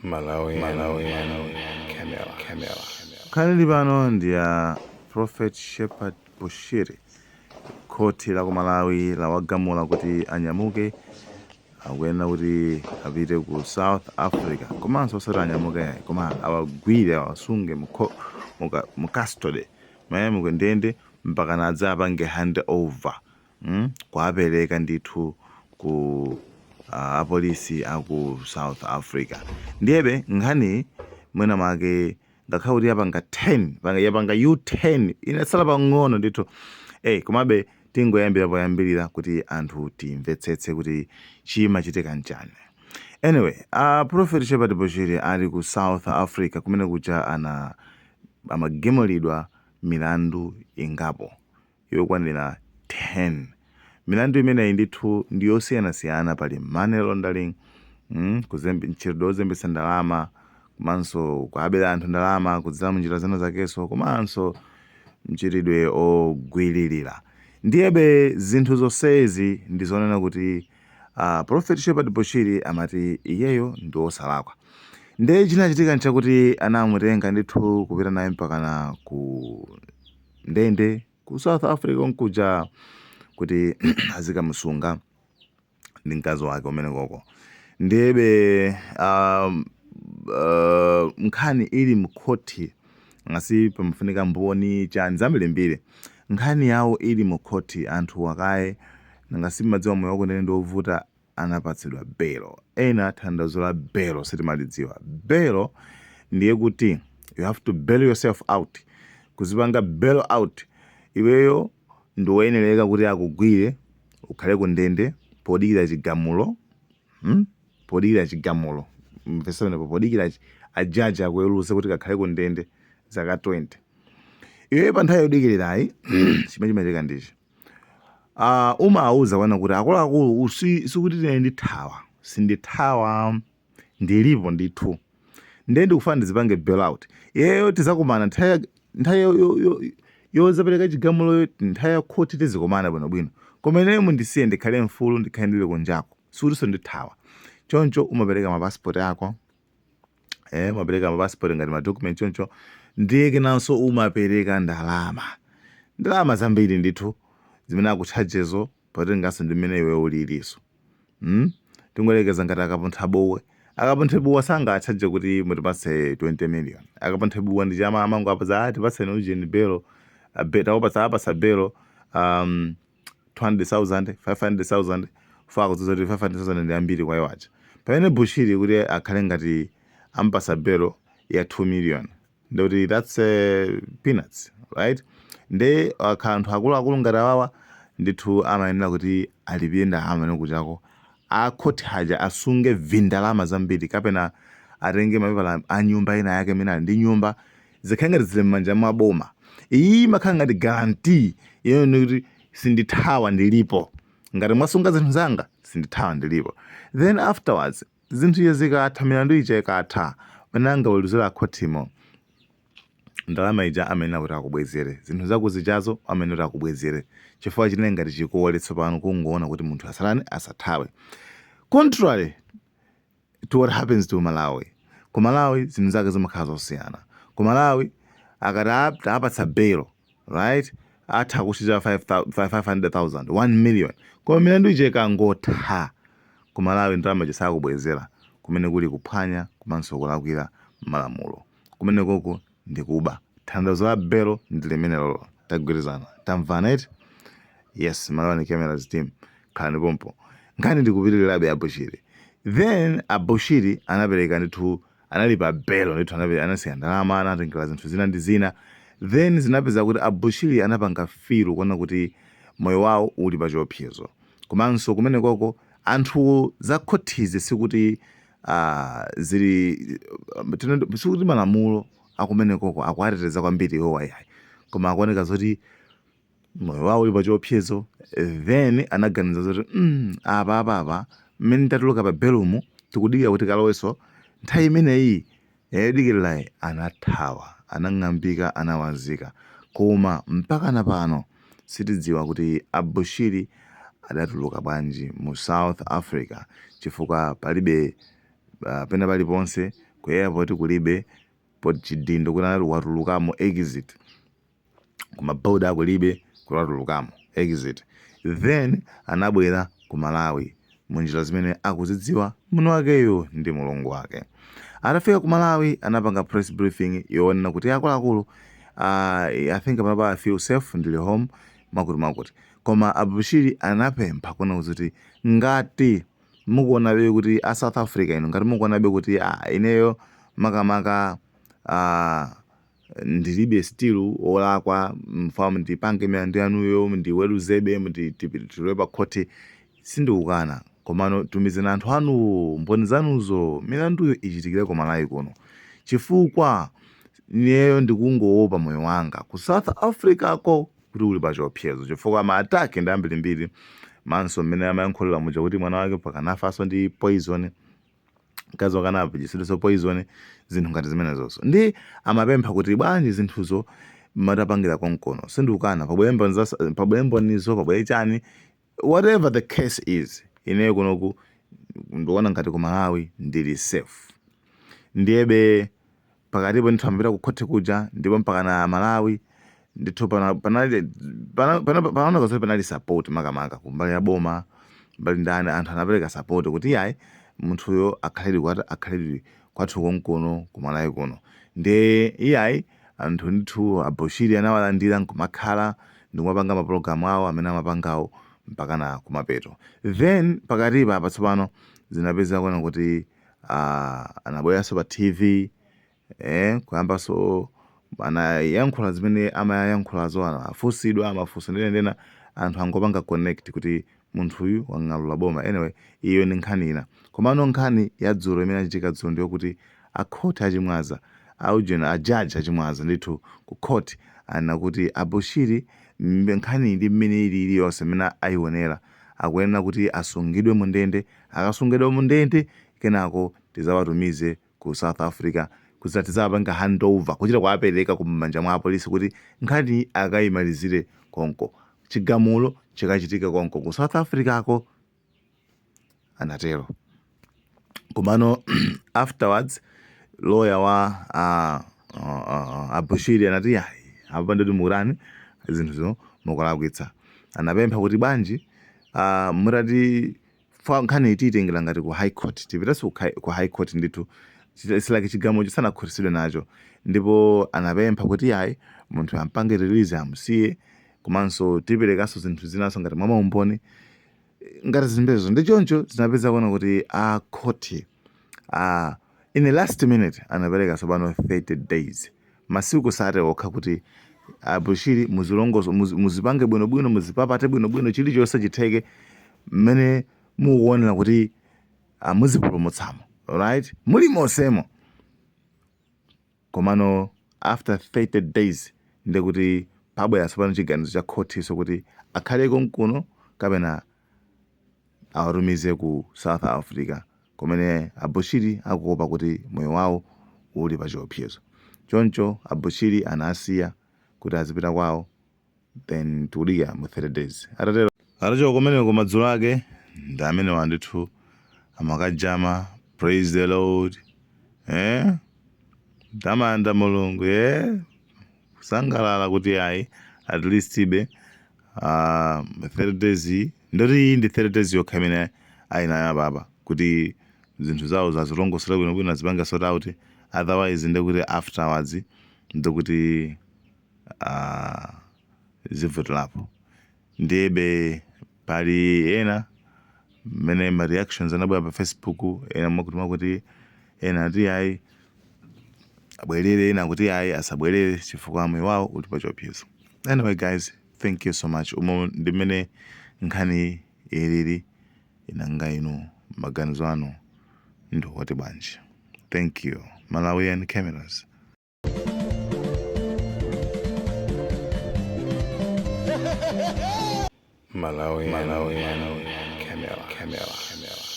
Malawian Camera. Khalili pano ndi ya Prophet Shepherd Bushiri. Khoti la ku Malawi lawagamula kuti anyamuke akuyenda kuti apite ku South Africa komanso osati anyamuke koma awagwire awasunge mu custody mayemuke ndende mpaka nadza apange hand over kuapereka ndithu ku apolisi aku South Africa. Ndiyebe nkhani mwina make ngakhala kuti yapanga 10 yapanga U10 inatsala pang'ono ndithu komabe tingoyambira poyambirira kuti anthu timvetsetse kuti chimachitika nchani. Anyway, Prophet Shepherd Bushiri ali ku South Africa kumene kuja amagamulidwa milandu ingapo yokwanira 10. Milandu imeneyi ndithu ndiyosiyanasiyana, pali money laundering, mchitidwe wozembetsa ndalama, komanso kuabera anthu ndalama kudzera munjira zina zakenso, komanso mchitidwe ogwiririra. Ndiyebe zinthu zonsezi ndizonena kuti Prophet Shepherd Bushiri amati iyeyo ndi wosalakwa. Ndiye chinachitika nchakuti anamutenga ndithu kupita naye mpaka ku ndende ku South Africa nkuja kuti azikamusunga ndi mkazi wake umene koko. Ndiyebe nkhani ili mkhoti ngasi pamafunika mboni chani zambirimbiri. Nkhani yawo ili mkhoti anthu akaye ngasi madziwa moyo wako ndene ndovuta anapatsidwa belo. Ena tandazo la belo sitimalidziwa. Belo ndiye kuti you have to bail yourself out. Kuzipanga bail out iweyo ndiwoyenereka kuti akugwire ukhale ku ndende podikira chigamulo. Podikira chigamulo mvesana podikira ajaji akuweruza kuti kakhale ku ndende zaka 20. Iwe pa nthawi yodikirirayi chimachimachitika ndichi umauza kwana kuti akuluakulu sikuti tine ndithawa sindithawa ndilipo ndithu ndiye ndikufana ndizipange bail out. Iyeyo tizakumana nthawi yozapereka chigamulo nthawi ya khoti tizikumana bwinobwino koma ineyo mundisiye ndikhale mfulu ndikhale ndili kunjako sikutinso ndithawa. Choncho umapereka mapasipoti ako umapereka mapasipoti ngati madocument choncho ndiye kenanso umapereka ndalama zambiri ndithu zimene akutchajezo potenganso ndimene iwe uliliso. Tingolekeza ngati akapontha buwa sangatchaje kuti mutipatse 20 million. Akapontha buwa ndi chama amango apaza tipatseni ujeni belo apasa belo 200,000 500,000 faka kuzuza kuti 500,000 ndi ambiri kwa iwo aja. Pamene Bushiri kuti akhale ngati ampasa belo ya 2 million ndikuti that's peanuts, right? Nde anthu akuluakulu ngati awawa ndithu amayenera kuti alipire ndalama nokutako akhoti haja asunge vindalama zambiri kapena atenge mapepala a nyumba ina yake imene ali ndi nyumba zikhale ngati zili m'manja mwa boma. Iyi imakhala ngati guarantee iyeyo kuti sindithawa ndilipo, ngati mwasunga zinthu zanga sindithawa ndilipo. Then afterwards zinthu iye zikatha milandu ija ikatha mananga weluzira akhotimo ndalama ija amenera kuti akubwezere zinthu zako zijazo amenera kuti akubwezere chifukwa chinenge ngati chikole tsopano kungoona kuti munthu asathawe. Contrary to what happens to Malawi. Ku Malawi zinthu zake zimakhala zosiyana. Ku Malawi akati apatsa bail, right, atha kuchita 500,000 1 million koma milandu ija ikangotha ku Malawi ndalama ija sakubwezera kumene kuli kuphwanya komanso kulakwira malamulo. Kumene koko ndikuba tandazo la belo ndi limenelo tagwirizana tamvana iti. Yes, Malawi Cameras team khalani pompo. Nkhani ndikupitirirabe ya Bushiri. Then Bushiri anapereka ndithu analipa belo ndithu anasiya ndalama anatengera zinthu zina ndi zina. Then zinapeza kuti Bushiri anapanga filu kuona kuti moyo wawo uli pa chiopsezo. Komanso kumene koko anthu zakhotizi sikuti sikuti malamulo akumene koko akuateteza kwambiri iwo ayayi koma akuoneka zoti moyo wawo uli pa chiopsezo. Then anaganiza zoti apa mmene tatuluka pa belumu tikudikira kuti kaloweso nthawi imeneyi yadikirirayi anathawa anang'ambika anawazika koma mpaka napano sitidziwa kuti Bushiri adatuluka bwanji mu South Africa chifukwa palibe pena paliponse ku airport kulibe chidindo kuti watulukamo exit, kumaboda kulibe kuti watulukamo exit. Then anabwera ku Malawi munjira zimene akuzidziwa muno wakeyo ndi mulungu wake. Atafika ku Malawi anapanga press briefing yoonena kuti akuluakulu I think I feel safe ndili home makuti. Koma Abushiri anapempha kuona kuti ngati mukuona be kuti a South Africa ino ngati mukuona be kuti ineyo makamaka ndilibe still olakwa mfamu ndipange milandu yanuyo ndiweruzebe nditiwe pa khoti sindikukana, komano tumizeni anthu anu mboni zanuzo milanduyo ichitikire ku Malawi kuno, chifukwa ineyo ndikungoopa moyo wanga ku South Africa ko kuti uli pa chiopsezo chifukwa maataki ndi ambirimbiri. Manso mmene amayankhulira muja kuti mwana wake pakanafaso ndi poison, mkazi wakanapo chisidweso poison, zinthu ngati zimenezonso. Ndi amapempha kuti bwanji zinthuzo matapangira konkono sindikukana pabwembonizo pabwere chani, whatever the case is, ineyo kunoku ndikuona ngati ku Malawi ndili safe. Ndiyebe pakatipo ndithu amapita ku khoti kuja ndipo mpaka na Malawi ndithu panaona kazoti panali support makamaka kumbali ya boma mbali ndani anthu anapereka support kuti yayi munthuyo akhaledi kwathu konkono ku Malawi kuno. Ndi iyayi anthu ndithu Abushiri anawalandira nkumakhala ndikumapanga mapulogalamu awo amene amapangawo mpaka na kumapeto. Then pakatipa apa tsopano zinapeza kuona kuti anabweranso pa TV kuyambanso anayankhula zimene amayankhulazo afusidwa amafunso ndena anthu angopanga connect kuti munthuyu wang'alula boma. Anyway, iyo ndi nkhani ina. Komano nkhani ya dzulo imene achitika dzulo ndiyo kuti akhoti achimwaza ajaji achimwaza ndithu ku khoti ana kuti Abushiri nkhani ndi mmene ili yonse imene ayionera akuyenera kuti asungidwe mu ndende. Akasungidwa mu ndende kenako tizawatumize ku South Africa kuti tizapanga handover kuchita kuwapereka ku manja mwa apolisi kuti nkhani akayimalizire konko, chigamulo chikachitika konko ku South Africa ko, anatero. Komano afterwards lawyer wa Abushiri anati yayi apa ndoti murani zinthuzo mukulakwitsa. Anapempha kuti bwanji murati nkhani ititengera ngati ku high court tipitanso ku high court ndithu silake chigamulo sanakhutisidwe nacho. Ndipo anapempha kuti yayi munthu ampange release amusiye, komanso tiperekanso zinthu zinaso ngati mwa maumboni ngati zimbezo. Ndi choncho zinapeza kuona kuti akhoti in the last minute anapereka tsopano 30 days, masiku sate okha kuti Abushiri muzilongozo muzipange bwinobwino muzipapate bwinobwino chilichonse chitheke mmene mukuonera kuti muzipulumutsamo, right, muli monsemo. Komano after 30 days ndekuti pabwera tsopano chiganizo cha khotiso kuti akhaleko nkuno kapena awatumize ku South Africa kumene Abushiri akuopa kuti moyo wawo uli pa chiopsezo. Choncho Abushiri anasiya kuti azipita kwawo, then tulika mu 30 days. Atacho kumene kumadzulo ake ndi amene wandithu amakajama praise the Lord, tamanda mulungu, kusangalala kuti ayi at least ibe 30 days ndoti ndi 30 days yokha imene ayinayo baba kuti zinthu zawo zazilongosera bwinobwino azipanga sort out, otherwise ndekuti afterwards ndikuti zivutirapo. Ndibe pali ena mmene ma reactions anabwera pa Facebook, ena mwakuti ena ati ayi abwerere, ena kuti ayi asabwerere chifukwa moyo wawo uli pa chiopsezo. Anyway guys, thank you so much. Umo ndi mmene nkhani ilili inanga inu maganizo anu ndo wati bwanji. Thank you. Malawian Cameras. Malawian Camera.